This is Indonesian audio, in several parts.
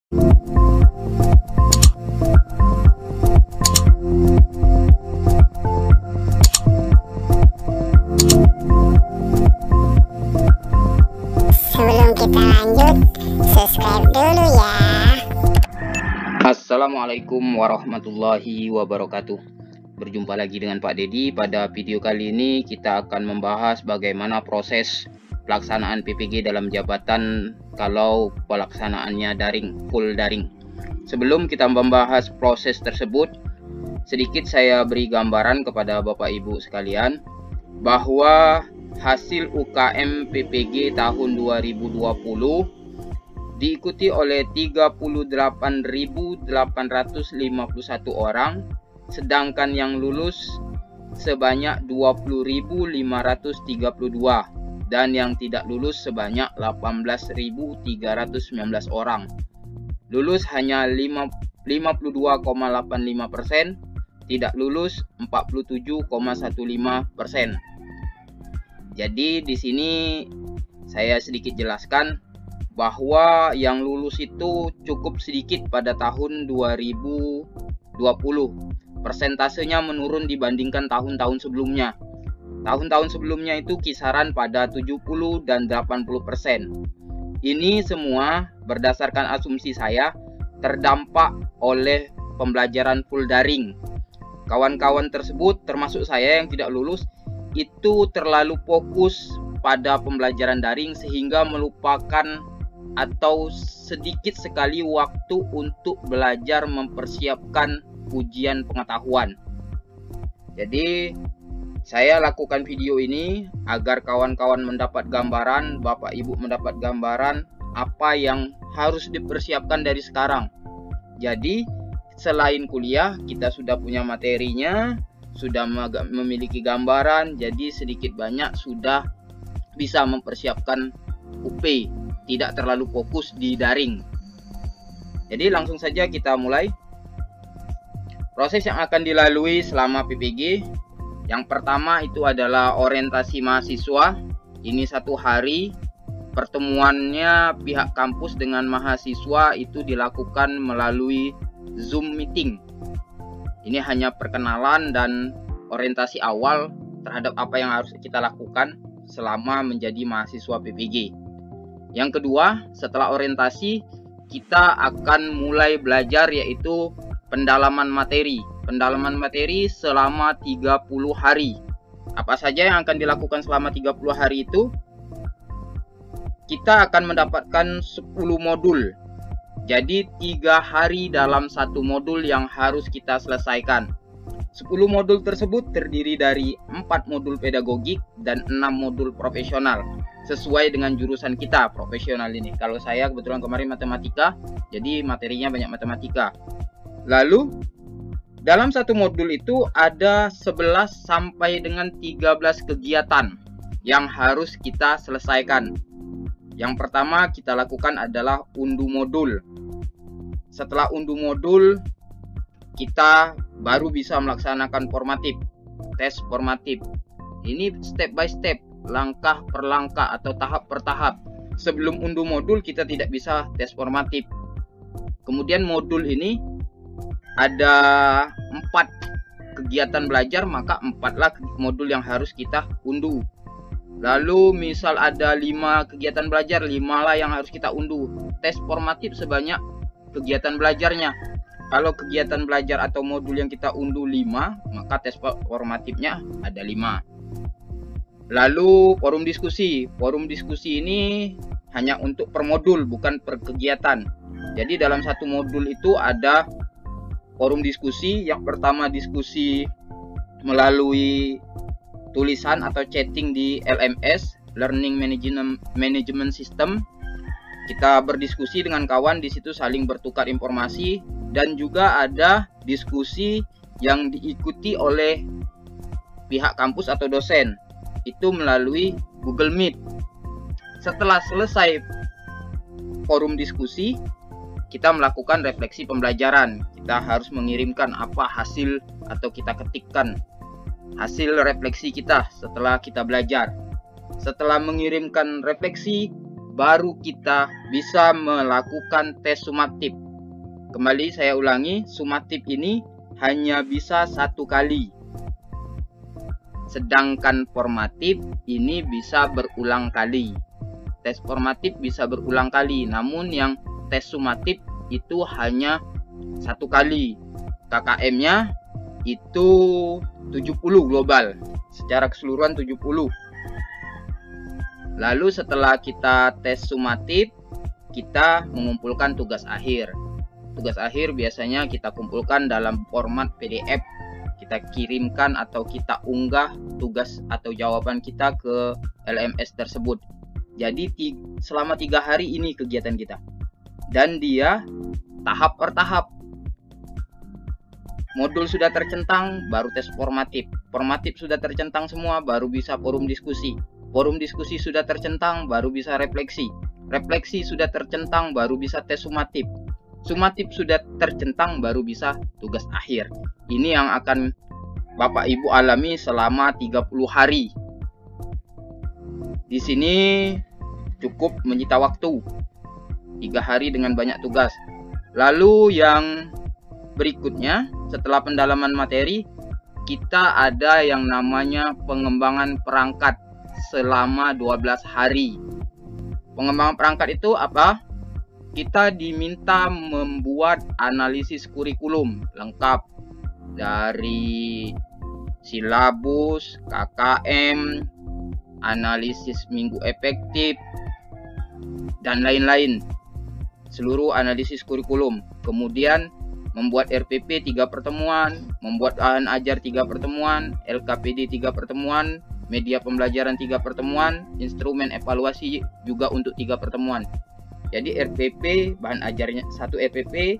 Sebelum kita lanjut, subscribe dulu ya. Assalamualaikum warahmatullahi wabarakatuh. Berjumpa lagi dengan Pak Dedi. Pada video kali ini kita akan membahas bagaimana proses pelaksanaan PPG dalam jabatan kalau pelaksanaannya daring, full daring. Sebelum kita membahas proses tersebut, sedikit saya beri gambaran kepada Bapak Ibu sekalian bahwa hasil UKM PPG tahun 2020 diikuti oleh 38.851 orang, sedangkan yang lulus sebanyak 20.532 dan yang tidak lulus sebanyak 18.319 orang. Lulus hanya 52,85%, tidak lulus 47,15%. Jadi di sini saya sedikit jelaskan bahwa yang lulus itu cukup sedikit pada tahun 2020. Persentasenya menurun dibandingkan tahun-tahun sebelumnya. Tahun-tahun sebelumnya itu kisaran pada 70 dan 80%. Ini semua berdasarkan asumsi saya terdampak oleh pembelajaran full daring. Kawan-kawan tersebut termasuk saya yang tidak lulus itu terlalu fokus pada pembelajaran daring sehingga melupakan atau sedikit sekali waktu untuk belajar mempersiapkan ujian pengetahuan. Jadi saya lakukan video ini agar kawan-kawan mendapat gambaran, Bapak Ibu mendapat gambaran apa yang harus dipersiapkan dari sekarang. Jadi selain kuliah kita sudah punya materinya, sudah memiliki gambaran, jadi sedikit banyak sudah bisa mempersiapkan UP, tidak terlalu fokus di daring. Jadi langsung saja kita mulai. Proses yang akan dilalui selama PPG, yang pertama itu adalah orientasi mahasiswa. Ini 1 hari, pertemuannya pihak kampus dengan mahasiswa itu dilakukan melalui Zoom meeting. Ini hanya perkenalan dan orientasi awal terhadap apa yang harus kita lakukan selama menjadi mahasiswa PPG. Yang kedua, setelah orientasi, kita akan mulai belajar yaitu pendalaman materi. Pendalaman materi selama 30 hari. Apa saja yang akan dilakukan selama 30 hari itu? Kita akan mendapatkan 10 modul. Jadi 3 hari dalam 1 modul yang harus kita selesaikan. 10 modul tersebut terdiri dari 4 modul pedagogik dan 6 modul profesional. Sesuai dengan jurusan kita, profesional ini. Kalau saya kebetulan kemarin matematika, jadi materinya banyak matematika. Lalu, dalam 1 modul itu ada 11 sampai dengan 13 kegiatan yang harus kita selesaikan. Yang pertama kita lakukan adalah unduh modul. Setelah unduh modul, kita baru bisa melaksanakan formatif, tes formatif. Ini step by step, langkah per langkah atau tahap per tahap. Sebelum unduh modul kita tidak bisa tes formatif. Kemudian modul ini ada 4 kegiatan belajar, maka 4 modul yang harus kita unduh. Lalu misal ada 5 kegiatan belajar, 5 yang harus kita unduh. Tes formatif sebanyak kegiatan belajarnya. Kalau kegiatan belajar atau modul yang kita unduh 5, maka tes formatifnya ada 5. Lalu forum diskusi. Forum diskusi ini hanya untuk per modul, bukan per kegiatan. Jadi dalam 1 modul itu ada forum diskusi. Yang pertama diskusi melalui tulisan atau chatting di LMS, Learning Management System. Kita berdiskusi dengan kawan di situ, saling bertukar informasi, dan juga ada diskusi yang diikuti oleh pihak kampus atau dosen. Itu melalui Google Meet. Setelah selesai forum diskusi, kita melakukan refleksi pembelajaran. Kita harus mengirimkan apa hasil atau kita ketikkan hasil refleksi kita setelah kita belajar. Setelah mengirimkan refleksi, baru kita bisa melakukan tes sumatif. Kembali saya ulangi, sumatif ini hanya bisa 1 kali. Sedangkan formatif ini bisa berulang kali. Tes formatif bisa berulang kali, namun yang tes sumatif itu hanya 1 kali. KKM-nya itu 70 global. Secara keseluruhan 70. Lalu setelah kita tes sumatif, kita mengumpulkan tugas akhir. Tugas akhir biasanya kita kumpulkan dalam format PDF. Kita kirimkan atau kita unggah tugas atau jawaban kita ke LMS tersebut. Jadi selama 3 hari ini kegiatan kita. Dan dia tahap per tahap. Modul sudah tercentang, baru tes formatif. Formatif sudah tercentang semua, baru bisa forum diskusi. Forum diskusi sudah tercentang, baru bisa refleksi. Refleksi sudah tercentang, baru bisa tes sumatif. Sumatif sudah tercentang, baru bisa tugas akhir. Ini yang akan Bapak Ibu alami selama 30 hari. Di sini cukup menyita waktu. 3 hari dengan banyak tugas. Lalu yang berikutnya, setelah pendalaman materi, kita ada yang namanya pengembangan perangkat selama 12 hari. Pengembangan perangkat itu apa? Kita diminta membuat analisis kurikulum lengkap dari silabus, KKM, analisis minggu efektif, dan lain-lain. Seluruh analisis kurikulum. Kemudian membuat RPP 3 pertemuan, membuat bahan ajar 3 pertemuan, LKPD 3 pertemuan, media pembelajaran 3 pertemuan, instrumen evaluasi juga untuk 3 pertemuan. Jadi RPP, bahan ajarnya 1 RPP,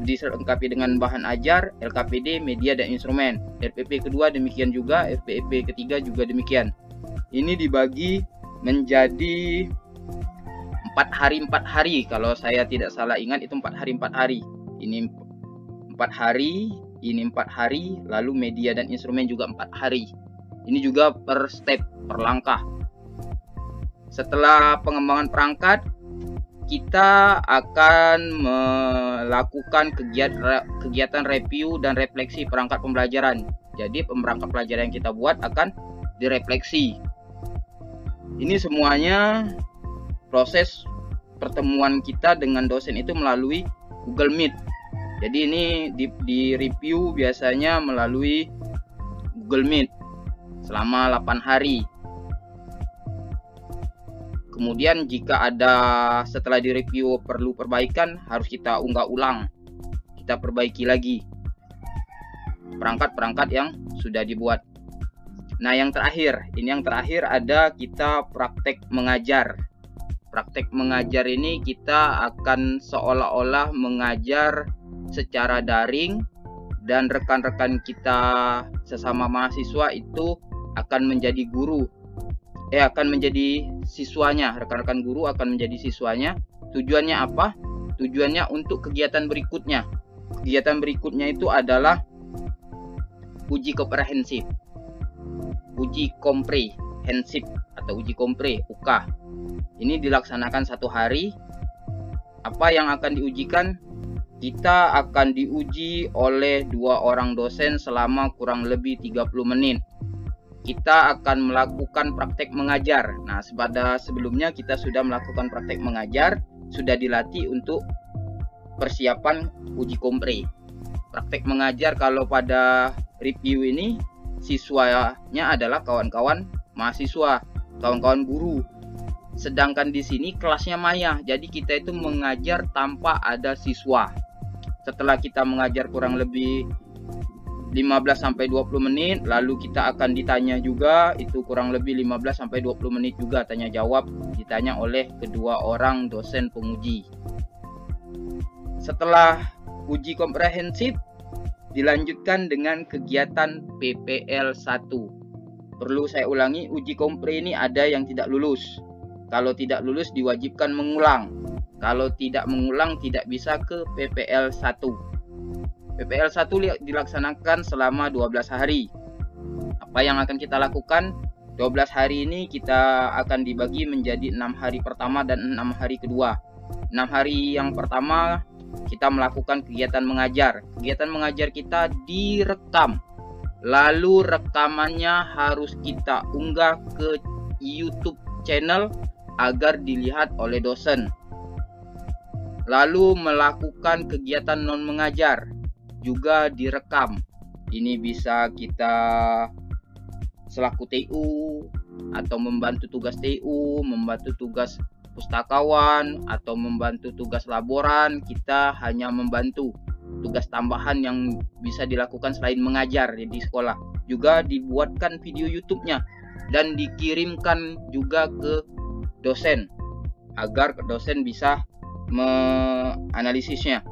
dilengkapi dengan bahan ajar, LKPD, media dan instrumen. RPP kedua demikian juga, RPP ketiga juga demikian. Ini dibagi menjadi 4 hari, kalau saya tidak salah ingat itu 4 hari. Ini 4 hari, ini 4 hari, lalu media dan instrumen juga 4 hari. Ini juga per step, per langkah. Setelah pengembangan perangkat, kita akan melakukan kegiatan review dan refleksi perangkat pembelajaran. Jadi perangkat pelajaran yang kita buat akan direfleksi. Ini semuanya proses pertemuan kita dengan dosen itu melalui Google Meet. Jadi ini di review biasanya melalui Google Meet selama 8 hari. Kemudian jika ada setelah direview perlu perbaikan, harus kita unggah ulang. Kita perbaiki lagi perangkat-perangkat yang sudah dibuat. Nah, yang terakhir ada kita praktek mengajar. Praktek mengajar ini kita akan seolah-olah mengajar secara daring dan rekan-rekan kita sesama mahasiswa itu akan menjadi guru. Akan menjadi siswanya, rekan-rekan guru akan menjadi siswanya. Tujuannya apa? Tujuannya untuk kegiatan berikutnya. Kegiatan berikutnya itu adalah uji komprehensif. Uji komprehensif atau uji kompre, UK. Ini dilaksanakan 1 hari. Apa yang akan diujikan? Kita akan diuji oleh 2 orang dosen selama kurang lebih 30 menit. Kita akan melakukan praktek mengajar. Nah, pada sebelumnya kita sudah melakukan praktek mengajar, sudah dilatih untuk persiapan uji kompre. Praktek mengajar kalau pada review ini siswanya adalah kawan-kawan mahasiswa, kawan-kawan guru. Sedangkan di sini kelasnya maya, jadi kita itu mengajar tanpa ada siswa. Setelah kita mengajar kurang lebih 15-20 menit, lalu kita akan ditanya juga, itu kurang lebih 15-20 menit juga tanya jawab, ditanya oleh kedua orang dosen penguji. Setelah uji komprehensif, dilanjutkan dengan kegiatan PPL 1. Perlu saya ulangi, uji kompre ini ada yang tidak lulus. Kalau tidak lulus diwajibkan mengulang. Kalau tidak mengulang tidak bisa ke PPL 1. PPL 1 dilaksanakan selama 12 hari. Apa yang akan kita lakukan? 12 hari ini kita akan dibagi menjadi 6 hari pertama dan 6 hari kedua. 6 hari yang pertama kita melakukan kegiatan mengajar. Kegiatan mengajar kita direkam. Lalu rekamannya harus kita unggah ke YouTube channel agar dilihat oleh dosen. Lalu melakukan kegiatan non mengajar juga direkam. Ini bisa kita selaku TU atau membantu tugas TU, membantu tugas pustakawan atau membantu tugas laboran. Kita hanya membantu tugas tambahan yang bisa dilakukan selain mengajar di sekolah. Juga dibuatkan video YouTube-nya dan dikirimkan juga ke dosen agar dosen bisa menganalisisnya.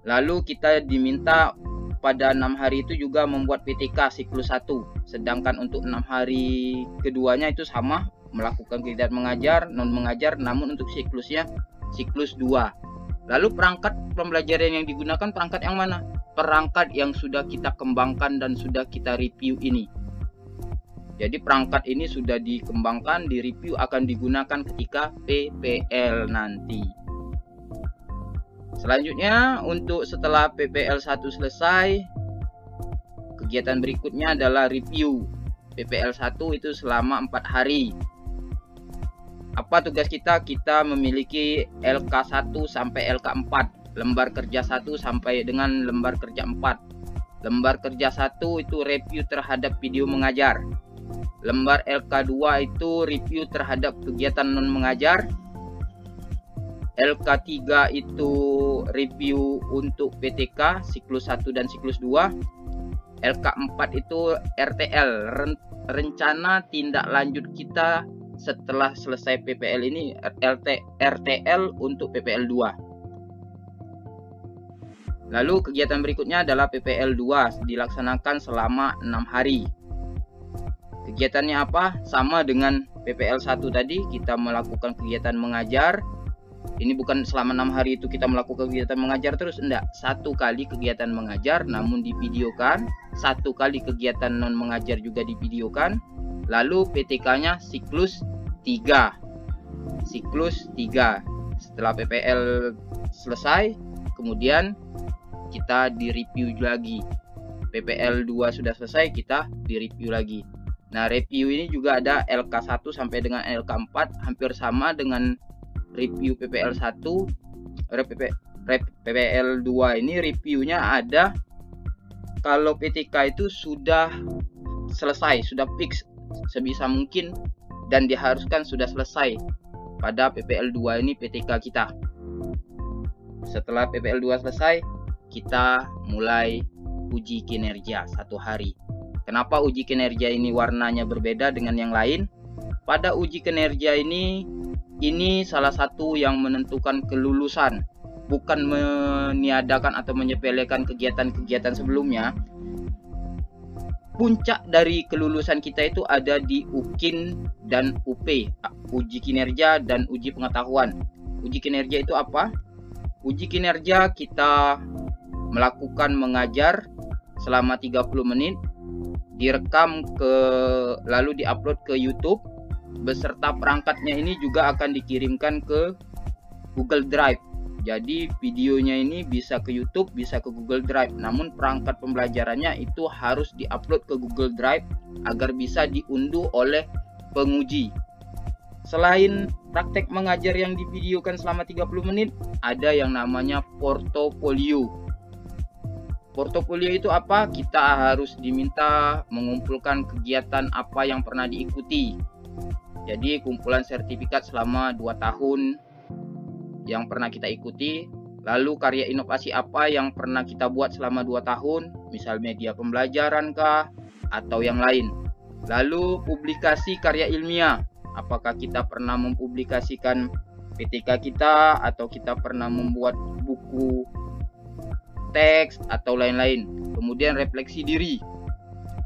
Lalu kita diminta pada 6 hari itu juga membuat PTK siklus 1. Sedangkan untuk 6 hari keduanya itu sama, melakukan kegiatan mengajar, non mengajar, namun untuk siklusnya siklus 2. Lalu perangkat pembelajaran yang digunakan perangkat yang mana? Perangkat yang sudah kita kembangkan dan sudah kita review ini. Jadi perangkat ini sudah dikembangkan, direview, akan digunakan ketika PPL nanti. Selanjutnya untuk setelah PPL 1 selesai, kegiatan berikutnya adalah review. PPL 1 itu selama 4 hari. Apa tugas kita? Kita memiliki LK1 sampai LK4, lembar kerja 1 sampai dengan lembar kerja 4. Lembar kerja 1 itu review terhadap video mengajar. Lembar LK2 itu review terhadap kegiatan non mengajar. LK3 itu review untuk PTK siklus 1 dan siklus 2. LK4 itu RTL, rencana tindak lanjut kita setelah selesai PPL ini, RTL untuk PPL 2. Lalu kegiatan berikutnya adalah PPL 2, dilaksanakan selama 6 hari. Kegiatannya apa? Sama dengan PPL 1 tadi, kita melakukan kegiatan mengajar. Ini bukan selama 6 hari itu kita melakukan kegiatan mengajar terus, enggak. 1 kali kegiatan mengajar namun divideokan, 1 kali kegiatan non mengajar juga divideokan. Lalu PTK-nya siklus 3. Siklus 3. Setelah PPL selesai, kemudian kita direview lagi. PPL 2 sudah selesai, kita direview lagi. Nah, review ini juga ada LK1 sampai dengan LK4, hampir sama dengan review PPL 1. PPL 2 ini reviewnya ada kalau PTK itu sudah selesai, sudah fix sebisa mungkin dan diharuskan sudah selesai pada PPL 2 ini PTK kita. Setelah PPL 2 selesai, kita mulai uji kinerja 1 hari. Kenapa uji kinerja ini warnanya berbeda dengan yang lain? Pada uji kinerja ini salah satu yang menentukan kelulusan, bukan meniadakan atau menyepelekan kegiatan-kegiatan sebelumnya. Puncak dari kelulusan kita itu ada di UKIN dan UP, uji kinerja dan uji pengetahuan. Uji kinerja itu apa? Uji kinerja kita melakukan mengajar selama 30 menit, direkam lalu diupload ke YouTube. Beserta perangkatnya ini juga akan dikirimkan ke Google Drive. Jadi videonya ini bisa ke YouTube, bisa ke Google Drive. Namun perangkat pembelajarannya itu harus diupload ke Google Drive agar bisa diunduh oleh penguji. Selain praktek mengajar yang divideokan selama 30 menit, ada yang namanya portofolio. Portofolio itu apa? Kita harus diminta mengumpulkan kegiatan apa yang pernah diikuti. Jadi kumpulan sertifikat selama 2 tahun yang pernah kita ikuti. Lalu karya inovasi apa yang pernah kita buat selama 2 tahun. Misal media pembelajaran kah atau yang lain. Lalu publikasi karya ilmiah. Apakah kita pernah mempublikasikan PTK kita atau kita pernah membuat buku teks atau lain-lain. Kemudian refleksi diri.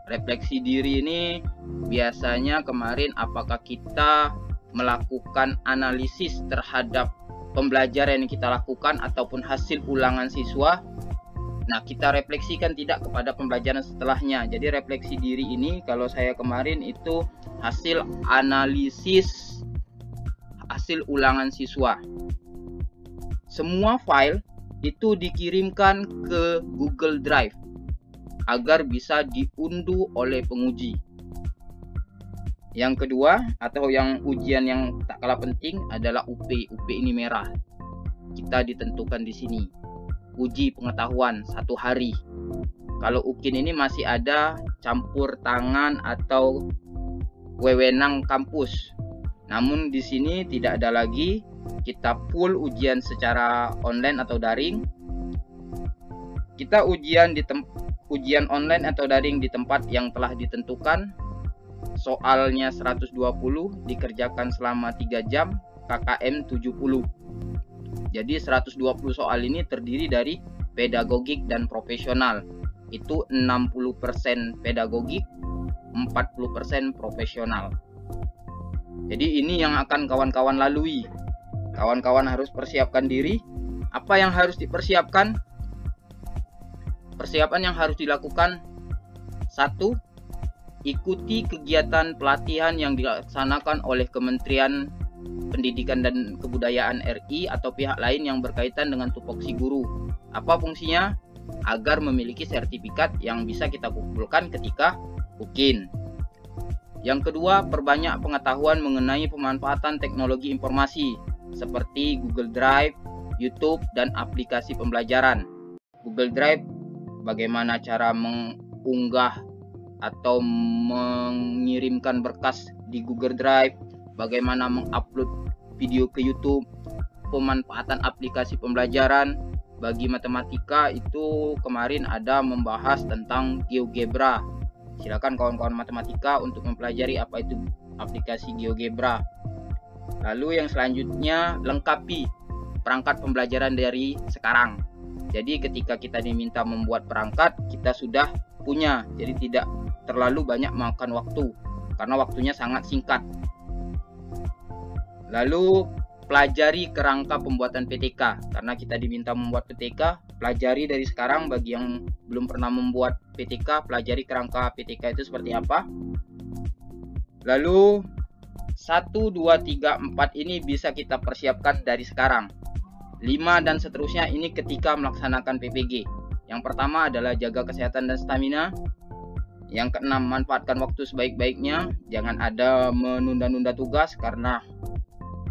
Refleksi diri ini biasanya kemarin apakah kita melakukan analisis terhadap pembelajaran yang kita lakukan ataupun hasil ulangan siswa. Nah, kita refleksikan tidak kepada pembelajaran setelahnya. Jadi refleksi diri ini kalau saya kemarin itu hasil analisis hasil ulangan siswa. Semua file itu dikirimkan ke Google Drive agar bisa diunduh oleh penguji. Yang kedua, atau yang ujian yang tak kalah penting adalah UP. UP ini merah. Kita ditentukan di sini. Uji pengetahuan 1 hari. Kalau UKIN ini masih ada campur tangan atau wewenang kampus. Namun di sini tidak ada lagi. Kita full ujian secara online atau daring. Kita ujian online atau daring di tempat yang telah ditentukan. Soalnya 120, dikerjakan selama 3 jam, KKM 70. Jadi 120 soal ini terdiri dari pedagogik dan profesional. Itu 60% pedagogik, 40% profesional. Jadi ini yang akan kawan-kawan lalui. Kawan-kawan harus persiapkan diri. Apa yang harus dipersiapkan? Persiapan yang harus dilakukan: 1. Ikuti kegiatan pelatihan yang dilaksanakan oleh Kementerian Pendidikan dan Kebudayaan RI atau pihak lain yang berkaitan dengan tupoksi guru. Apa fungsinya? Agar memiliki sertifikat yang bisa kita kumpulkan ketika UKIN. Yang kedua, perbanyak pengetahuan mengenai pemanfaatan teknologi informasi seperti Google Drive, YouTube, dan aplikasi pembelajaran. Google Drive, bagaimana cara mengunggah atau mengirimkan berkas di Google Drive, bagaimana mengupload video ke YouTube, pemanfaatan aplikasi pembelajaran. Bagi matematika itu kemarin ada membahas tentang GeoGebra. Silakan kawan-kawan matematika untuk mempelajari apa itu aplikasi GeoGebra. Lalu yang selanjutnya, lengkapi perangkat pembelajaran dari sekarang. Jadi ketika kita diminta membuat perangkat, kita sudah punya. Jadi tidak terlalu banyak makan waktu karena waktunya sangat singkat. Lalu pelajari kerangka pembuatan PTK. Karena kita diminta membuat PTK, pelajari dari sekarang. Bagi yang belum pernah membuat PTK, pelajari kerangka PTK itu seperti apa. Lalu 1, 2, 3, 4 ini bisa kita persiapkan dari sekarang. 5 dan seterusnya ini ketika melaksanakan PPG. Yang pertama adalah jaga kesehatan dan stamina. Yang keenam, manfaatkan waktu sebaik-baiknya. Jangan ada menunda-nunda tugas karena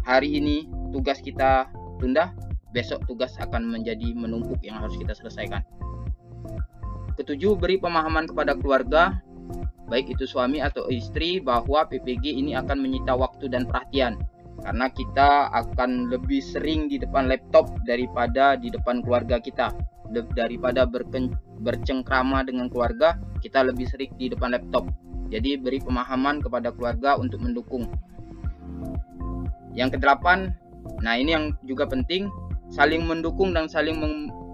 hari ini tugas kita tunda, besok tugas akan menjadi menumpuk yang harus kita selesaikan. Ketujuh, beri pemahaman kepada keluarga, baik itu suami atau istri, bahwa PPG ini akan menyita waktu dan perhatian. Karena kita akan lebih sering di depan laptop daripada di depan keluarga kita. Daripada bercengkrama dengan keluarga, kita lebih sering di depan laptop. Jadi beri pemahaman kepada keluarga untuk mendukung. Yang ke-8, nah ini yang juga penting, saling mendukung dan saling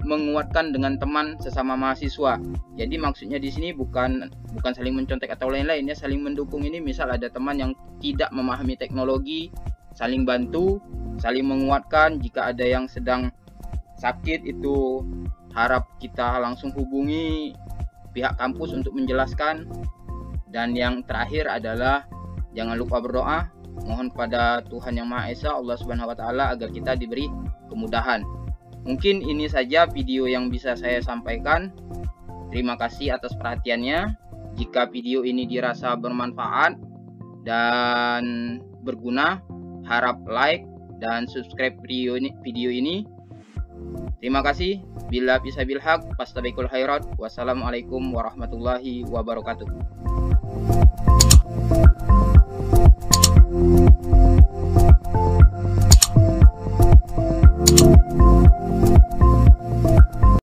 menguatkan dengan teman sesama mahasiswa. Jadi maksudnya di sini bukan saling mencontek atau lain-lain ya. Saling mendukung ini misal ada teman yang tidak memahami teknologi, saling bantu, saling menguatkan. Jika ada yang sedang sakit itu harap kita langsung hubungi pihak kampus untuk menjelaskan. Dan yang terakhir adalah jangan lupa berdoa, mohon kepada Tuhan Yang Maha Esa, Allah Subhanahu wa taala, agar kita diberi kemudahan. Mungkin ini saja video yang bisa saya sampaikan. Terima kasih atas perhatiannya. Jika video ini dirasa bermanfaat dan berguna, harap like dan subscribe video ini. Terima kasih. Bila bisa bilhaq, fastabiqul khairat. Wassalamualaikum warahmatullahi wabarakatuh.